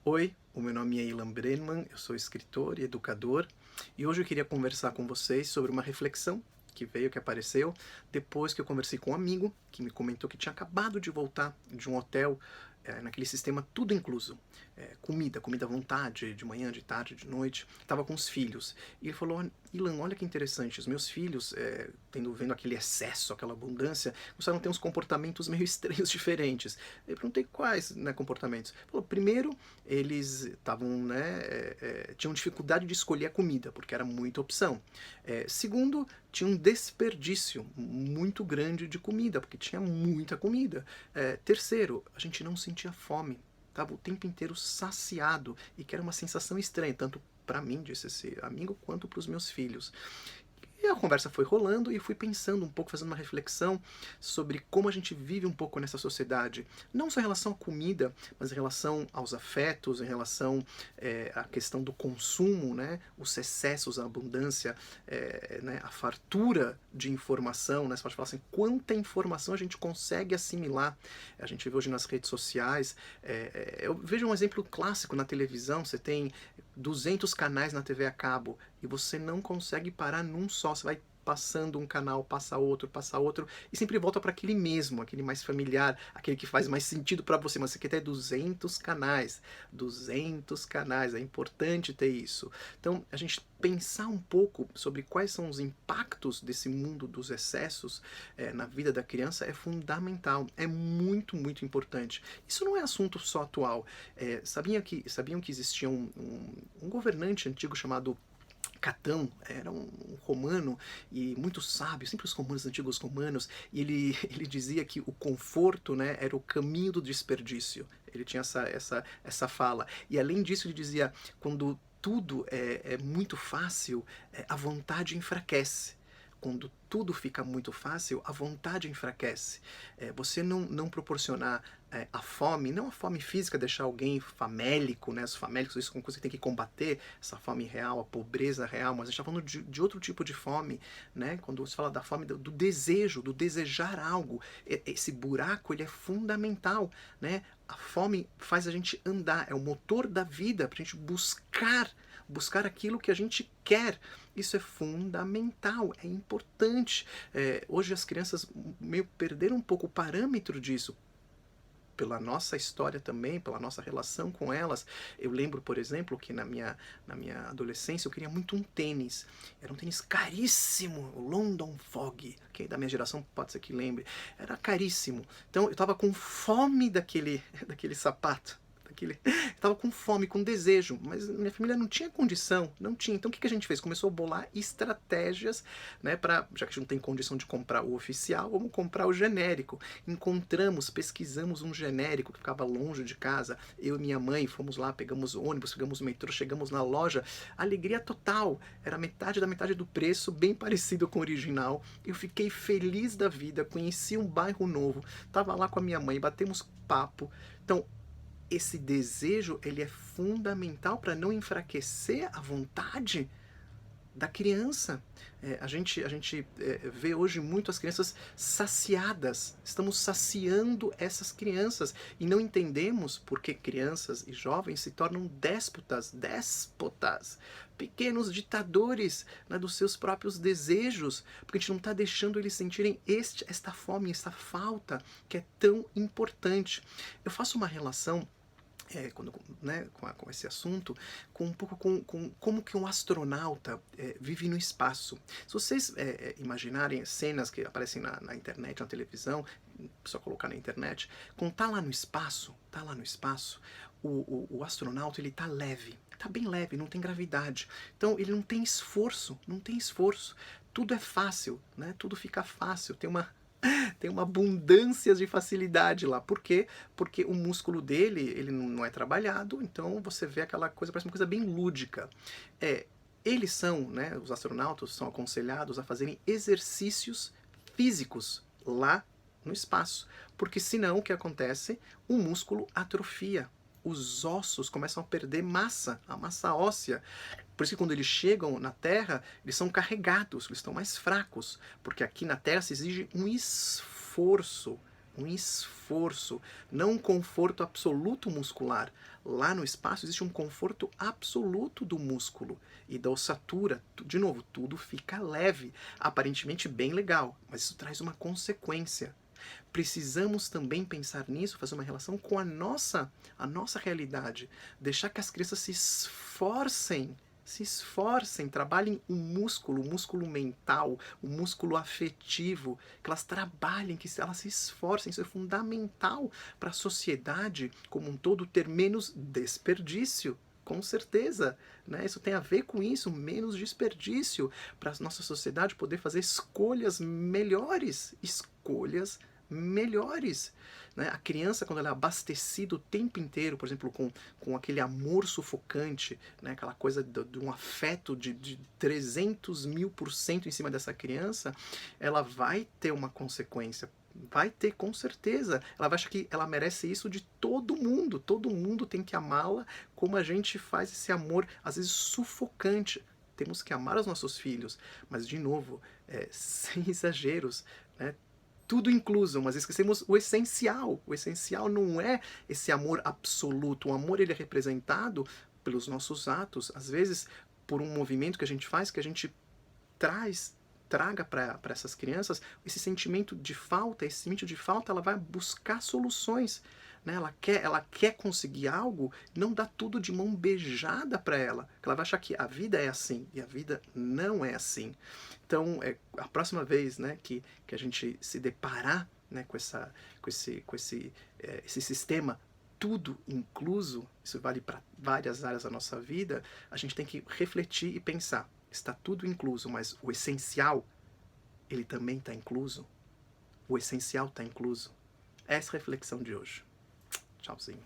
Oi, o meu nome é Ilan Brenman, eu sou escritor e educador, e hoje eu queria conversar com vocês sobre uma reflexão que apareceu, depois que eu conversei com um amigo que me comentou que tinha acabado de voltar de um hotel, naquele sistema tudo incluso. Comida à vontade, de manhã, de tarde, de noite, estava com os filhos. E ele falou: Ilan, olha que interessante, os meus filhos, vendo aquele excesso, aquela abundância, começaram a ter uns comportamentos meio estranhos, diferentes. Eu perguntei quais, né, comportamentos. Ele falou: primeiro, eles estavam, né, tinham dificuldade de escolher a comida, porque era muita opção. Segundo, tinha um desperdício muito grande de comida, porque tinha muita comida. Terceiro, a gente não sentia fome, estava o tempo inteiro saciado, e que era uma sensação estranha, tanto para mim, disse esse amigo, quanto para os meus filhos. E a conversa foi rolando e eu fui pensando um pouco, fazendo uma reflexão sobre como a gente vive um pouco nessa sociedade. Não só em relação à comida, mas em relação aos afetos, em relação à questão do consumo, né? Os excessos, a abundância, né? A fartura de informação. Né? Você pode falar assim, quanta informação a gente consegue assimilar. A gente vê hoje nas redes sociais. Eu vejo um exemplo clássico na televisão, você tem 200 canais na TV a cabo e você não consegue parar num só. Você vai passando um canal, passa outro, e sempre volta para aquele mesmo, aquele mais familiar, aquele que faz mais sentido para você. Mas você quer ter 200 canais, 200 canais, é importante ter isso. Então, a gente pensar um pouco sobre quais são os impactos desse mundo dos excessos na vida da criança é fundamental, é muito, muito importante. Isso não é assunto só atual. Sabiam que existia um governante antigo chamado Catão, era um romano e muito sábio, sempre os romanos, antigos romanos, e ele dizia que o conforto, né, era o caminho do desperdício. Ele tinha essa fala. E além disso, ele dizia: quando tudo é muito fácil, a vontade enfraquece. Quando tudo fica muito fácil, a vontade enfraquece. Você não proporcionar a fome, não a fome física, deixar alguém famélico, né? Os famélicos, isso é uma coisa que tem que combater, essa fome real, a pobreza real, mas a gente está falando de outro tipo de fome, né? Quando se fala da fome do desejo, do desejar algo, esse buraco, ele é fundamental, né? A fome faz a gente andar, é o motor da vida, para a gente buscar aquilo que a gente quer. Isso é fundamental, é importante. Hoje as crianças meio perderam um pouco o parâmetro disso, pela nossa história também, pela nossa relação com elas. Eu lembro, por exemplo, que na minha adolescência eu queria muito um tênis. Era um tênis caríssimo, o London Fog. Quem é da minha geração pode ser que lembre. Era caríssimo. Então eu estava com fome daquele sapato. Estava com fome, com desejo, mas minha família não tinha condição, não tinha. Então o que a gente fez? Começou a bolar estratégias, né, já que a gente não tem condição de comprar o oficial, vamos comprar o genérico. Pesquisamos um genérico que ficava longe de casa. Eu e minha mãe fomos lá, pegamos ônibus, pegamos o metrô, chegamos na loja. Alegria total, era metade da metade do preço, bem parecido com o original. Eu fiquei feliz da vida, conheci um bairro novo, tava lá com a minha mãe, batemos papo. Então, esse desejo, ele é fundamental para não enfraquecer a vontade da criança. A gente vê hoje muito as crianças saciadas. Estamos saciando essas crianças e não entendemos porque crianças e jovens se tornam déspotas, pequenos ditadores, né, dos seus próprios desejos, porque a gente não está deixando eles sentirem esta fome, esta falta que é tão importante. Eu faço uma relação né, com esse assunto, com um pouco com como que um astronauta vive no espaço. Se vocês imaginarem cenas que aparecem na internet, na televisão, só colocar na internet, quando tá lá no espaço, o astronauta, ele tá leve, tá bem leve, não tem gravidade. Então ele não tem esforço, Tudo é fácil, né? Tudo fica fácil, tem uma abundância de facilidade lá. Por quê? Porque o músculo dele, ele não é trabalhado, então você vê aquela coisa, parece uma coisa bem lúdica. Eles são, né, os astronautas são aconselhados a fazerem exercícios físicos lá no espaço, porque senão o que acontece? O músculo atrofia. Os ossos começam a perder massa, a massa óssea. Por isso que quando eles chegam na Terra, eles são carregados, eles estão mais fracos, porque aqui na Terra se exige um esforço um esforço, não um conforto absoluto muscular. Lá no espaço existe um conforto absoluto do músculo e da ossatura. De novo, tudo fica leve, aparentemente bem legal, mas isso traz uma consequência. Precisamos também pensar nisso, fazer uma relação com a nossa realidade. Deixar que as crianças se esforcem, trabalhem o músculo mental, o músculo afetivo, que elas trabalhem, que elas se esforcem. Isso é fundamental para a sociedade como um todo ter menos desperdício. Com certeza, né? Isso tem a ver com isso, menos desperdício, para a nossa sociedade poder fazer escolhas melhores, né? A criança, quando ela é abastecida o tempo inteiro, por exemplo, com aquele amor sufocante, né? Aquela coisa de um afeto de 300.000% em cima dessa criança, ela vai ter uma consequência. Vai ter, com certeza. Ela vai achar que ela merece isso de todo mundo. Todo mundo tem que amá-la como a gente faz esse amor, às vezes, sufocante. Temos que amar os nossos filhos, mas, de novo, sem exageros, né? Tudo incluso, mas esquecemos o essencial. O essencial não é esse amor absoluto. O amor, ele é representado pelos nossos atos, às vezes por um movimento que a gente faz, que a gente traga para essas crianças esse sentimento de falta. Esse sentimento de falta, ela vai buscar soluções, né? Ela quer conseguir algo, não dá tudo de mão beijada para ela, porque ela vai achar que a vida é assim, e a vida não é assim. Então, a próxima vez, né, que a gente se deparar, né, com esse sistema tudo incluso, isso vale para várias áreas da nossa vida, a gente tem que refletir e pensar, está tudo incluso, mas o essencial, ele também está incluso? O essencial está incluso? Essa é a reflexão de hoje. Tchauzinho.